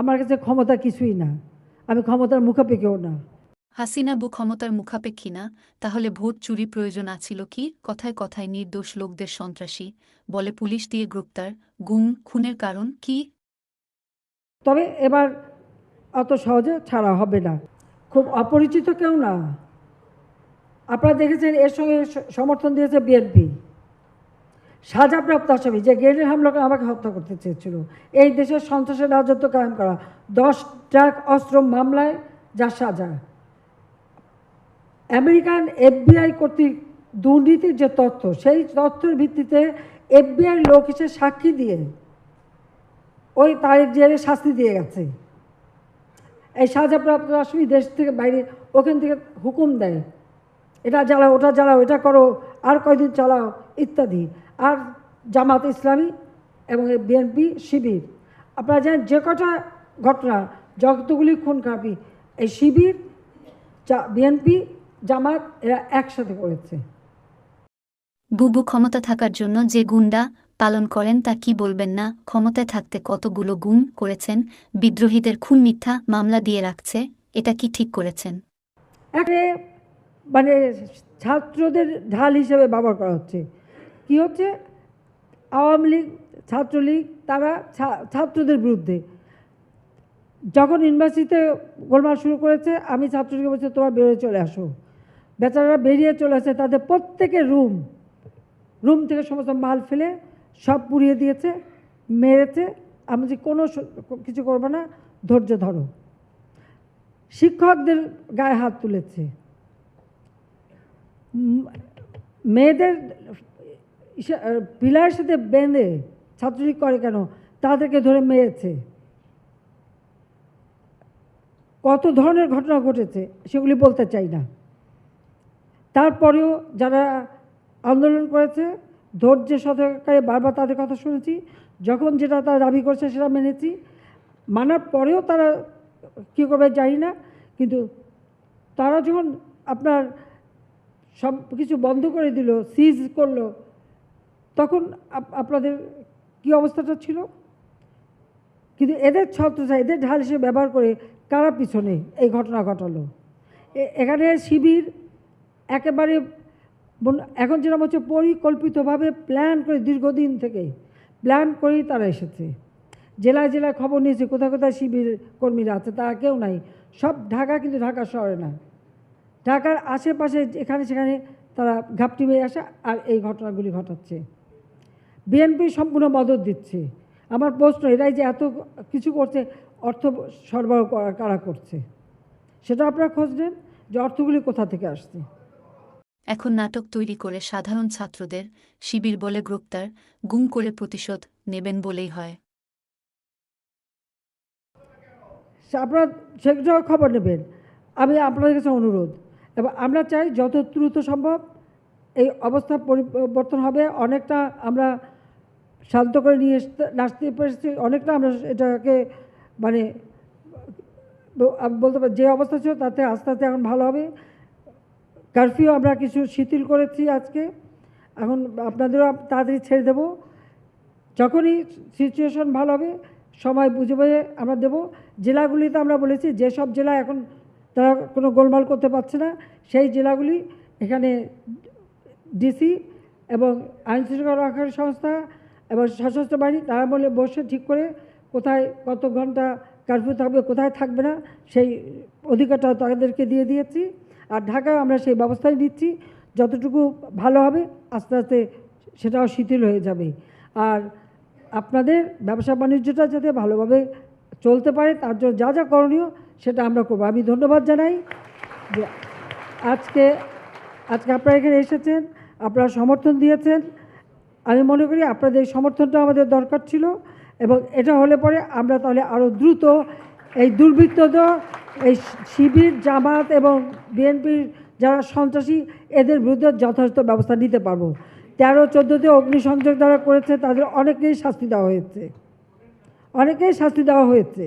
আমার কাছে ক্ষমতা কিছুই না, আমি ক্ষমতার মুখাপেক্ষিও না। হাসিনা ক্ষমতার মুখাপেক্ষী না, তাহলে ভোট চুরি প্রয়োজন আছিল কি? কথায় কথায় নির্দোষ লোকদের সন্ত্রাসী বলে, পুলিশ দিয়ে গ্রেপ্তার, গুম খুনের কারণ কি? তবে এবার অত সহজে ছাড়া হবে না, খুব অপরিচিত কেউ না। আপনারা দেখেছেন এর সঙ্গে সমর্থন দিয়েছে বিএনপি। সাজাপ্রাপ্ত আসামি যে গ্রেনেড হামলা করে আমাকে হত্যা করতে চেয়েছিল, এই দেশের সন্ত্রাসের রাজত্ব কায়েম করা, 10 ট্রাক অস্ত্র মামলায় যার সাজা, আমেরিকান এফবিআই কর্তৃক দুর্নীতির যে তথ্য, সেই তথ্যের ভিত্তিতে এফবিআই লোক হিসেবে সাক্ষী দিয়ে ওই তারিখ জেলে শাস্তি দিয়ে গেছে। এই সাজাপ্রাপ্ত আসামি দেশ থেকে বাইরে, ওখান থেকে হুকুম দেয়, এটা জ্বালাও, ওটা জ্বালাও, এটা করো, আর কয়দিন চালাও ইত্যাদি। আর জামাত ইসলামী এবং বিএনপি শিবির, আপনারা জানেন যে কটা ঘটনা, যতগুলি খুন খারাপি, এই শিবির, বিএনপি, জামাত এরা একসাথে করেছে। বুবু ক্ষমতা থাকার জন্য যে গুন্ডা পালন করেন তা কি বলবেন না? ক্ষমতায় থাকতে কতগুলো গুম করেছেন, বিদ্রোহীদের খুন মিথ্যা মামলা দিয়ে রাখছে, এটা কি ঠিক করেছেন? মানে ছাত্রদের ঢাল হিসেবে ব্যবহার করা হচ্ছে। কি হচ্ছে, আওয়ামী লীগ, ছাত্রলীগ, তারা ছাত্রদের বিরুদ্ধে যখন ইউনিভার্সিটিতে গোলমাল শুরু করেছে, আমি ছাত্রলীগকে বলছি তোমরা বেরোয় চলে আসো। বেচারারা বেরিয়ে চলে আসে, তাদের প্রত্যেকের রুম থেকে সমস্ত মাল ফেলে সব পুড়িয়ে দিয়েছে, মেরেছে। আমি যে কোনো কিছু করবো না, ধৈর্য ধরো। শিক্ষকদের গায়ে হাত তুলেছে, মেয়েদের পিলারের সাথে বেঁধে ছাত্রলীগ করে কেন, তাদেরকে ধরে মেরেছে। কত ধরনের ঘটনা ঘটেছে সেগুলি বলতে চাই না। তারপরেও যারা আন্দোলন করেছে ধৈর্যের সহকারে বারবার তাদের কথা শুনেছি, যখন যেটা তারা দাবি করছে সেটা মেনেছি, মানার পরেও তারা কী করবে জানি না। কিন্তু তারা যখন আপনার সব কিছু বন্ধ করে দিল, সিজ করলো, তখন আপনাদের কী অবস্থাটা ছিল? কিন্তু এদের ছত্রছায়া, এদের ঢাল হিসেবে ব্যবহার করে কারা পিছনে এই ঘটনা ঘটালো? এখানে শিবির একেবারে এখন যেরকম হচ্ছে পরিকল্পিতভাবে প্ল্যান করে, দীর্ঘদিন থেকে প্ল্যান করেই তারা এসেছে। জেলায় জেলায় খবর নিয়েছে কোথায় কোথায় শিবির কর্মীরা আছে, তারা কেউ নাই। সব ঢাকা, কিন্তু ঢাকা শহরে না, ঢাকার আশেপাশে এখানে সেখানে তারা ঘাপটি মেরে আসে আর এই ঘটনাগুলি ঘটাচ্ছে। বিএনপি সম্পূর্ণ মদত দিচ্ছে। আমার প্রশ্ন, এরাই যে এত কিছু করছে, অর্থ সরবরাহ কারা করছে সেটা আপনারা খোঁজ নেন, যে অর্থগুলি কোথা থেকে আসছে। এখন নাটক তৈরি করে সাধারণ ছাত্রদের শিবির বলে গ্রেপ্তার, গুম করে প্রতিশোধ নেবেন বলেই হয়। আপনারা সেটাও খবর নেবেন। আমি আপনাদের কাছে অনুরোধ, এবং আমরা চাই যত দ্রুত সম্ভব এই অবস্থা পরিবর্তন হবে। অনেকটা আমরা শান্ত করে নিয়ে আসতে পেরেছি, অনেকটা আমরা এটাকে মানে বলতে পারি যে অবস্থা ছিল তাতে আস্তে আস্তে এখন ভালো হবে। কারফিউ আমরা কিছু শিথিল করেছি আজকে, এখন আপনাদেরও তাড়াতাড়ি ছেড়ে দেবো। যখনই সিচুয়েশন ভালো হবে সময় বুঝে বুঝে আমরা দেবো। জেলাগুলিতে আমরা বলেছি যেসব জেলা এখন তারা কোনো গোলমাল করতে পারছে না, সেই জেলাগুলি এখানে ডিসি এবং আইনশৃঙ্খলা রক্ষাকারী সংস্থা এবং সশস্ত্র বাহিনী তারা বলে বসে ঠিক করে কোথায় কত ঘন্টা কারফিউ থাকবে, কোথায় থাকবে না, সেই অধিকারটা তাদেরকে দিয়ে দিয়েছি। আর ঢাকায় আমরা সেই ব্যবস্থাই নিচ্ছি, যতটুকু ভালো হবে আস্তে আস্তে সেটাও শিথিল হয়ে যাবে। আর আপনাদের ব্যবসা বাণিজ্যটা যাতে ভালোভাবে চলতে পারে তার জন্য যা যা করণীয় সেটা আমরা করবো। আমি ধন্যবাদ জানাই যে আজকে আপনারা এখানে এসেছেন, আপনারা সমর্থন দিয়েছেন। আমি মনে করি আপনাদের এই সমর্থনটা আমাদের দরকার ছিল, এবং এটা হলে পরে আমরা তাহলে আরও দ্রুত এই দুর্বৃত্তদের, এই শিবির, জামাত এবং বিএনপির যারা সন্ত্রাসী, এদের বিরুদ্ধে যথাযথ ব্যবস্থা নিতে পারবো। 13-14তে অগ্নিসংযোগ যারা করেছে তাদের অনেকেই শাস্তি দেওয়া হয়েছে,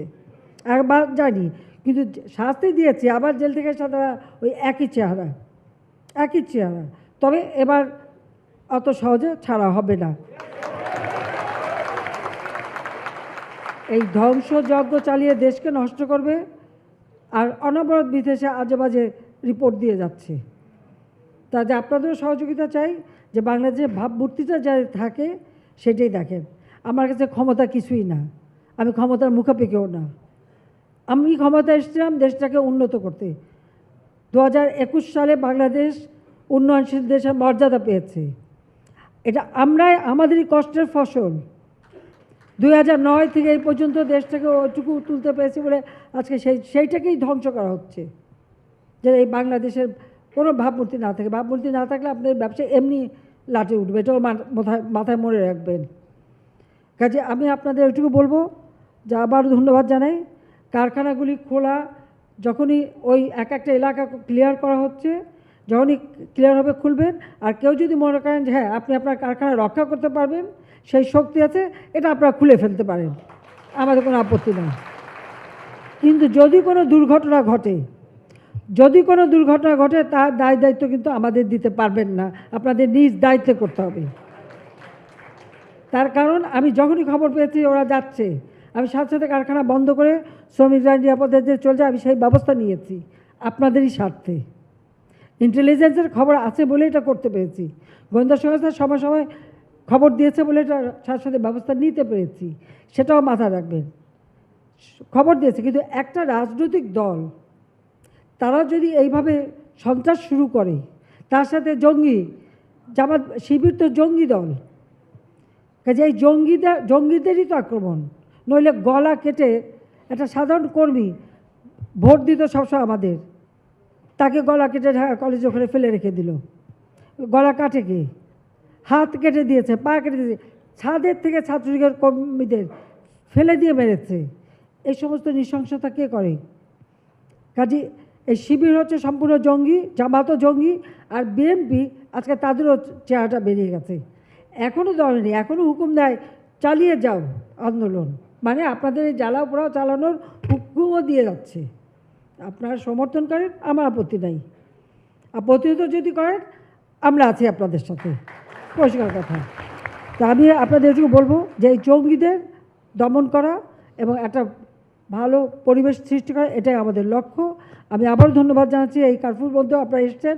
একবার জানি, কিন্তু শাস্তি দিয়েছে, আবার জেল থেকে তারা ওই একই চেহারা। তবে এবার অত সহজে ছাড়া হবে না। এই ধ্বংসযজ্ঞ চালিয়ে দেশকে নষ্ট করবে আর অনবরত বিদেশে আজে বাজে রিপোর্ট দিয়ে যাচ্ছে। তাতে আপনাদেরও সহযোগিতা চাই যে বাংলাদেশের ভাবমূর্তিটা যা থাকে সেটাই দেখেন। আমার কাছে ক্ষমতা কিছুই না, আমি ক্ষমতার মুখাপেক্ষিও না। আমি ক্ষমতা এসেছিলাম দেশটাকে উন্নত করতে। 2021 সালে বাংলাদেশ উন্নয়নশীল দেশের মর্যাদা পেয়েছে। এটা আমরাই আমাদেরই কষ্টের ফসল। 2009 থেকে এই পর্যন্ত দেশটাকে ওইটুকু তুলতে পেরেছি বলে আজকে সেইটাকেই ধ্বংস করা হচ্ছে। যে এই বাংলাদেশের কোনো ভাবমূর্তি না থাকে, ভাবমূর্তি না থাকলে আপনাদের ব্যবসা এমনি লাটে উঠবে, এটাও মাথায় মনে রাখবেন। কাজে আমি আপনাদের ওইটুকু বলবো যে আবার ধন্যবাদ জানাই। কারখানাগুলি খোলা, যখনই ওই এক একটা এলাকা ক্লিয়ার করা হচ্ছে, যখনই ক্লিয়ার হবে খুলবেন। আর কেউ যদি মনে করেন যে হ্যাঁ আপনি আপনার কারখানা রক্ষা করতে পারবেন, সেই শক্তি আছে, এটা আপনারা খুলে ফেলতে পারেন, আমাদের কোনো আপত্তি নেই। কিন্তু যদি কোনো দুর্ঘটনা ঘটে তার দায়িত্ব কিন্তু আমাদের দিতে পারবেন না, আপনাদের নিজ দায়িত্বে করতে হবে। তার কারণ আমি যখনই খবর পেয়েছি ওরা যাচ্ছে, আমি সাথে সাথে কারখানা বন্ধ করে শ্রমিকরা নিরাপদে যে চলে যায়, আমি সেই ব্যবস্থা নিয়েছি আপনাদেরই স্বার্থে। ইন্টেলিজেন্সের খবর আছে বলে এটা করতে পেরেছি, গোয়েন্দা সংস্থা সময় সময় খবর দিয়েছে বলে এটা সাথে সাথে ব্যবস্থা নিতে পেরেছি, সেটাও মাথায় রাখবেন। খবর দিয়েছে, কিন্তু একটা রাজনৈতিক দল তারা যদি এইভাবে সন্ত্রাস শুরু করে, তার সাথে জামাত শিবির তো জঙ্গি দল, কাজে এই জঙ্গিদেরই তো আক্রমণ। নইলে গলা কেটে একটা সাধারণ কর্মী ভোট দিত সবসময় আমাদের, তাকে গলা কেটে ঢাকা কলেজ ওখানে ফেলে রেখে দিল। গলা কাটে কে? হাত কেটে দিয়েছে, পা কেটে দিয়েছে, ছাদের থেকে ছাত্রলীগের কর্মীদের ফেলে দিয়ে মেরেছে। এই সমস্ত নৃশংসতা কে করে? কাজে এই শিবির হচ্ছে সম্পূর্ণ জঙ্গি, জামাতও জঙ্গি, আর বিএনপি আজকে তাদেরও চেহারাটা বেরিয়ে গেছে। এখনও দলেনি, এখনও হুকুম দেয় চালিয়ে যাও আন্দোলন, মানে আপনাদের এই জ্বালাও পোড়াও চালানোর হুকুমও দিয়ে যাচ্ছে। আপনারা সমর্থন করেন, আমার আপত্তি নাই, আর প্রতিহত যদি করেন আমরা আছি আপনাদের সাথে, পরিষ্কার কথা। তা আমি আপনাদের এটুকু বলবো যে এই জঙ্গিদের দমন করা এবং একটা ভালো পরিবেশ সৃষ্টি করা, এটাই আমাদের লক্ষ্য। আমি আবারও ধন্যবাদ জানাচ্ছি, এই কার্ফুর মধ্যেও আপনারা এসেছেন।